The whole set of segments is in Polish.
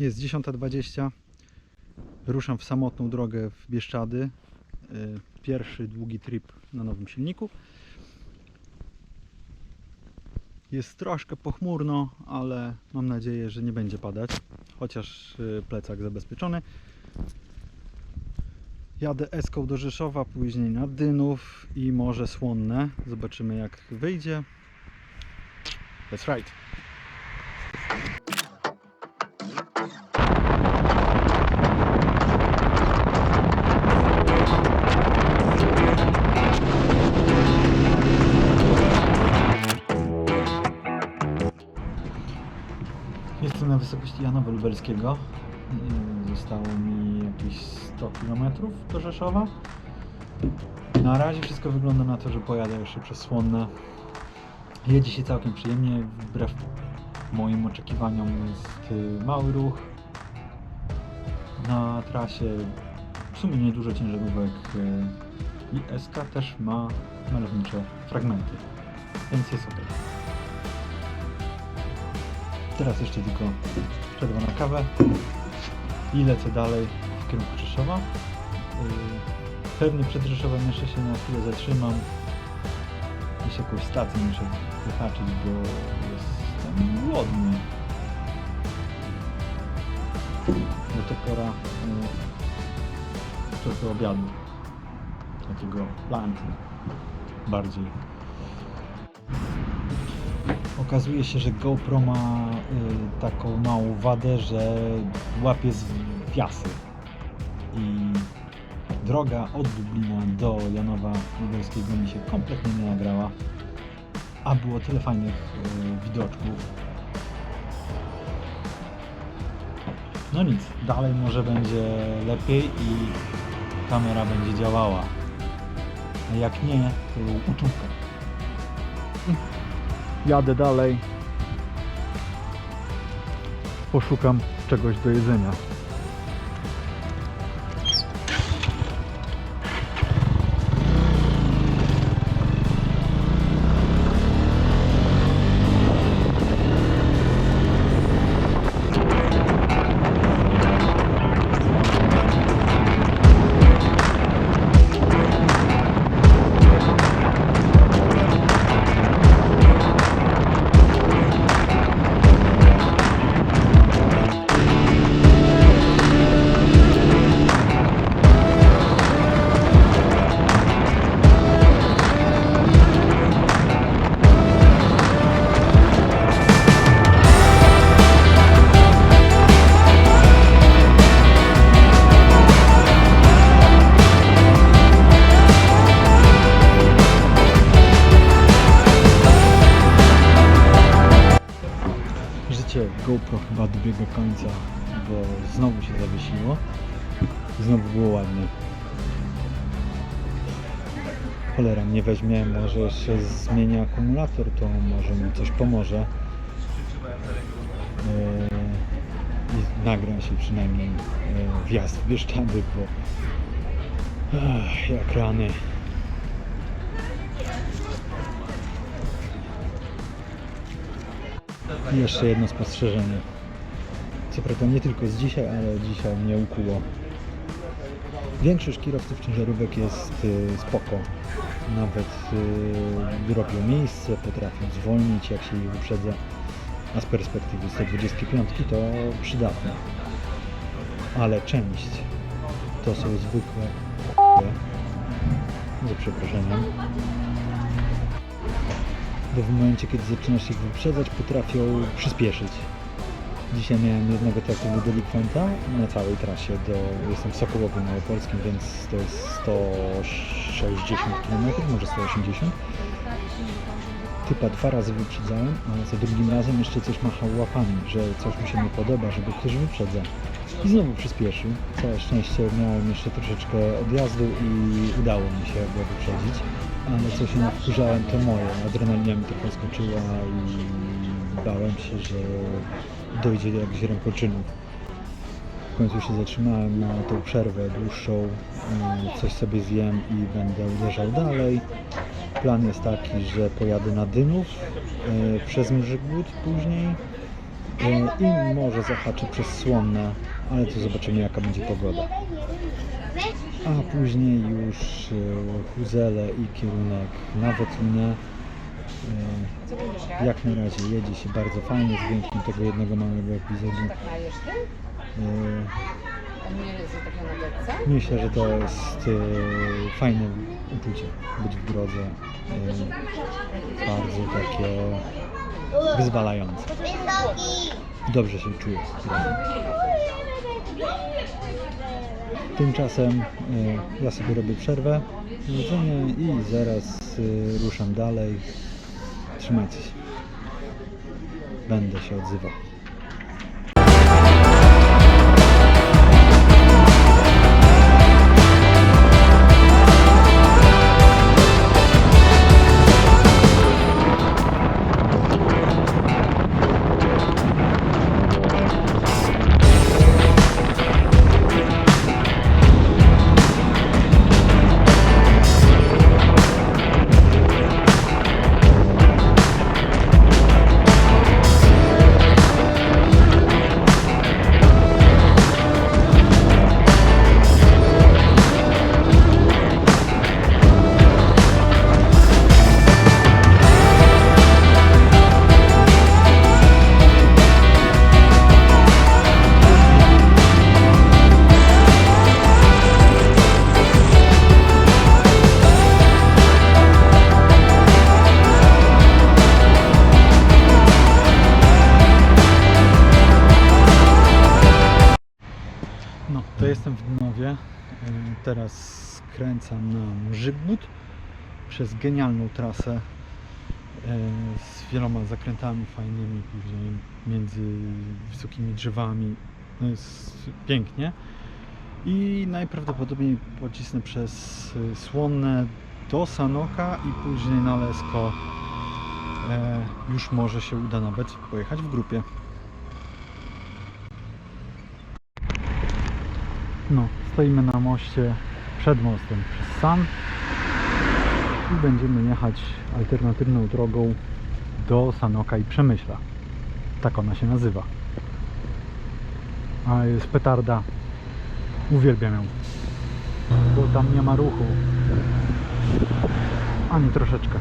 Jest 10:20. Ruszam w samotną drogę w Bieszczady. Pierwszy długi trip na nowym silniku. Jest troszkę pochmurno, ale mam nadzieję, że nie będzie padać. Chociaż plecak zabezpieczony. Jadę Eską do Rzeszowa, później na Dynów i Morze Słonne. Zobaczymy, jak wyjdzie. Let's ride! Jestem na wysokości Janowa Lubelskiego. Zostało mi jakieś 100 km do Rzeszowa. Na razie wszystko wygląda na to, że pojadę jeszcze przez Słonne. Jedzie się całkiem przyjemnie, wbrew moim oczekiwaniom jest mały ruch. Na trasie w sumie niedużo ciężarówek i SK też ma malownicze fragmenty, więc jest ok. Teraz jeszcze tylko przerwa na kawę i lecę dalej w kierunku Rzeszowa. Pewnie przed Rzeszowem jeszcze się na chwilę zatrzymam. Gdzieś jakąś stację muszę wyhaczyć, bo jestem głodny. Do tej pora trochę obiadu. Takiego lunchu bardziej. Okazuje się, że GoPro ma taką małą wadę, że łapie zwiasy. I droga od Lublina do Janowa Lubelskiego mi się kompletnie nie nagrała, a było tyle fajnych widoczków. No nic, dalej może będzie lepiej i kamera będzie działała. A jak nie, to uczówka. Jadę dalej. Poszukam czegoś do jedzenia. GoPro chyba dobiega końca, bo znowu się zawiesiło i znowu było ładnie. Cholera mnie weźmie, może jeszcze zmienię akumulator, to może mi coś pomoże. I nagram się przynajmniej wjazd w Bieszczady, bo jak rany. I jeszcze jedno spostrzeżenie. Co prawda nie tylko z dzisiaj, ale dzisiaj mnie ukuło. Większość kierowców ciężarówek jest spoko. Nawet robią miejsce, potrafią zwolnić, jak się ich wyprzedza. A z perspektywy 125 to przydatne. Ale część to są zwykłe za przeproszeniem. Bo w momencie, kiedy zaczynasz ich wyprzedzać, potrafią przyspieszyć. Dzisiaj miałem jednego takiego delikwenta na całej trasie jestem w Sokołowie Małopolskim, więc to jest 160 km, może 180. Typa 2 razy wyprzedzałem, a za drugim razem jeszcze coś machał łapami, że coś mu się nie podoba, żeby ktoś wyprzedza. I znowu przyspieszył. Całe szczęście miałem jeszcze troszeczkę odjazdu i udało mi się go wyprzedzić. Ale co się nawkurzałem, to moje. Adrenalina mi trochę skoczyła i bałem się, że dojdzie do jakichś rękoczynów. W końcu się zatrzymałem na tą przerwę dłuższą, coś sobie zjem i będę uderzał dalej. Plan jest taki, że pojadę na Dynów, przez Mrzygłód później, i może zahaczę przez Słomne, ale to zobaczymy, jaka będzie pogoda. A później już Huzele i kierunek na Wetlinę. Jak na razie jedzie się bardzo fajnie, z wyjątkiem tego jednego małego epizodu. Myślę, że to jest fajne uczucie być w drodze, bardzo takie wyzwalające. Dobrze się czuję. Tymczasem ja sobie robię przerwę, jedzenie i zaraz ruszam dalej. Trzymajcie się. Będę się odzywał. No, to jestem w Dnowie. Teraz skręcam na Mrzygłód przez genialną trasę z wieloma zakrętami fajnymi, później między wysokimi drzewami. No jest pięknie. I najprawdopodobniej pocisnę przez Słonne do Sanoka i później na Lesko. Już może się uda nawet pojechać w grupie. No, stoimy na moście, przed mostem przez San i będziemy jechać alternatywną drogą do Sanoka i Przemyśla. Tak ona się nazywa. A jest petarda. Uwielbiam ją, bo tam nie ma ruchu ani troszeczkę.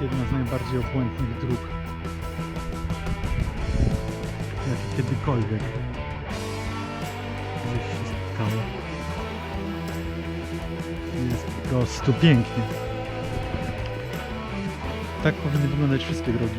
Jedna z najbardziej obłędnych dróg, jakie kiedykolwiek gdzieś się spotkało. Jest po prostu pięknie. Tak powinny wyglądać wszystkie drogi.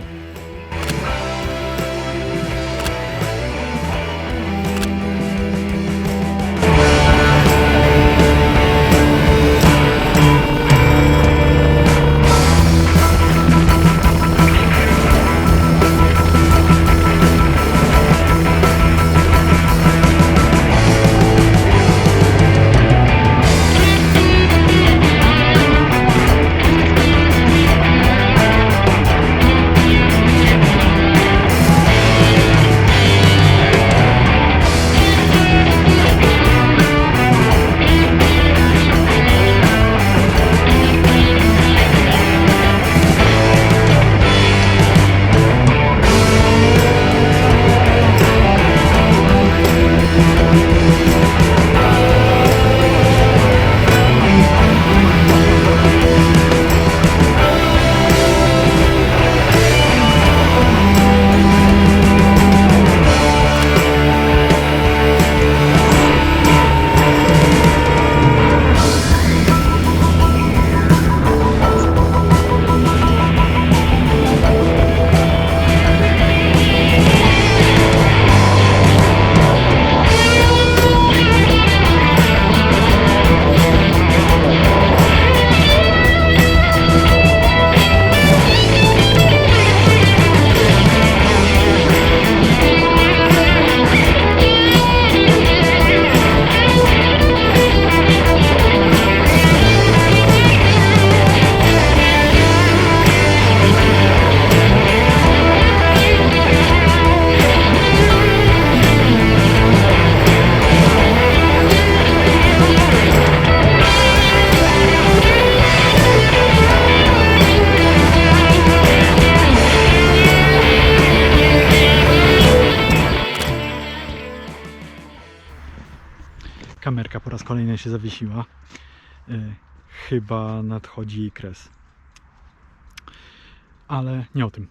kamerka po raz kolejny się zawiesiła. Chyba nadchodzi jej kres. Ale nie o tym.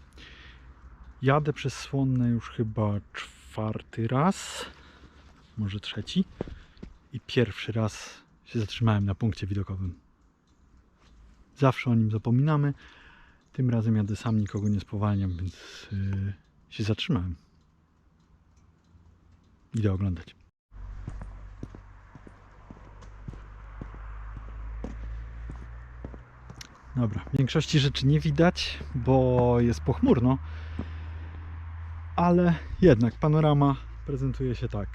Jadę przez Słonne już chyba 4. raz, może 3. I pierwszy raz się zatrzymałem na punkcie widokowym. Zawsze o nim zapominamy. Tym razem jadę sam, nikogo nie spowalniam, więc się zatrzymałem. Idę oglądać. Dobra, większości rzeczy nie widać, bo jest pochmurno, ale jednak panorama prezentuje się tak.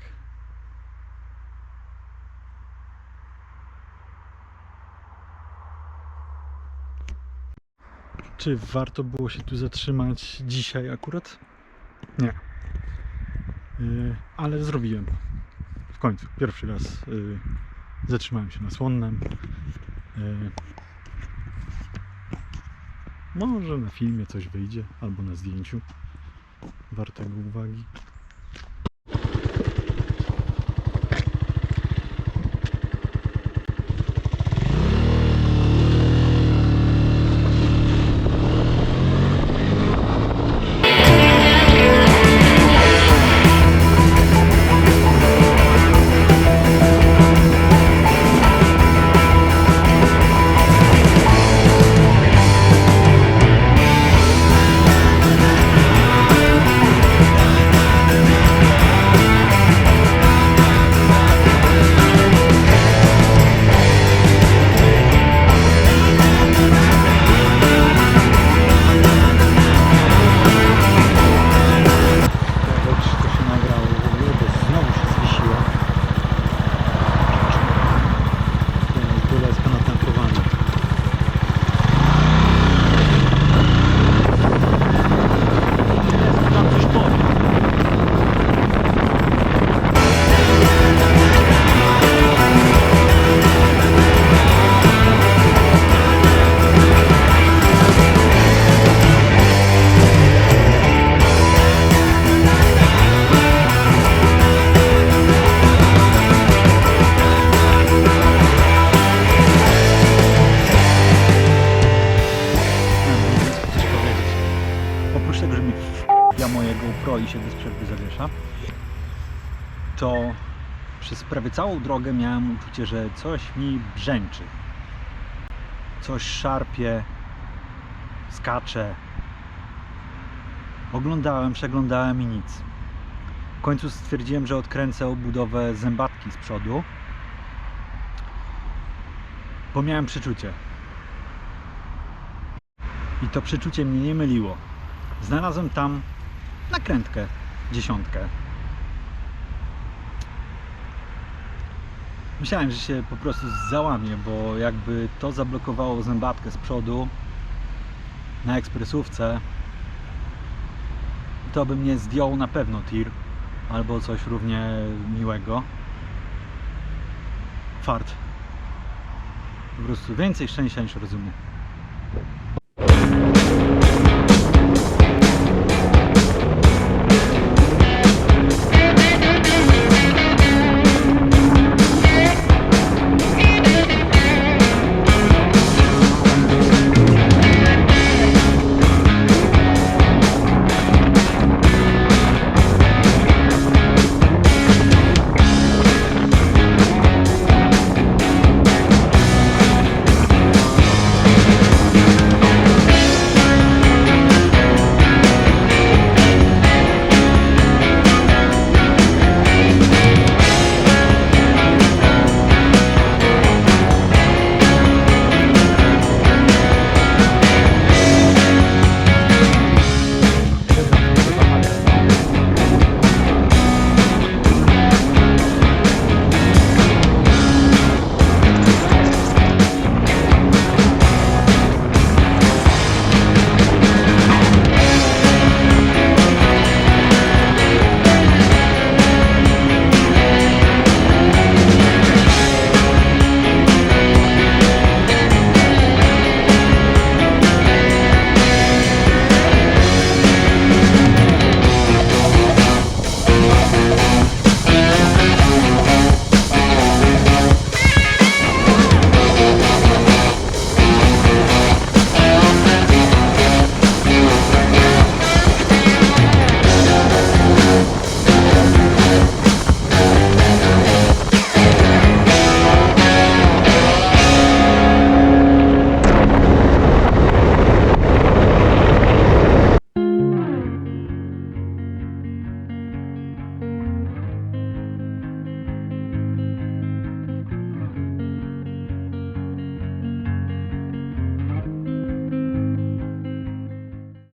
Czy warto było się tu zatrzymać dzisiaj akurat? Nie. Ale zrobiłem to. W końcu, pierwszy raz zatrzymałem się na Słonnem. Może na filmie coś wyjdzie, albo na zdjęciu wartego uwagi. I się bez przerwy zawiesza, to przez prawie całą drogę miałem uczucie, że coś mi brzęczy. Coś szarpie, skacze. Oglądałem, przeglądałem i nic. W końcu stwierdziłem, że odkręcę obudowę zębatki z przodu, bo miałem przeczucie. I to przeczucie mnie nie myliło. Znalazłem tam nakrętkę 10. Myślałem, że się po prostu załamie, bo jakby to zablokowało zębatkę z przodu na ekspresówce, to by mnie zdjął na pewno tir albo coś równie miłego. Fart. Po prostu więcej szczęścia niż rozumu.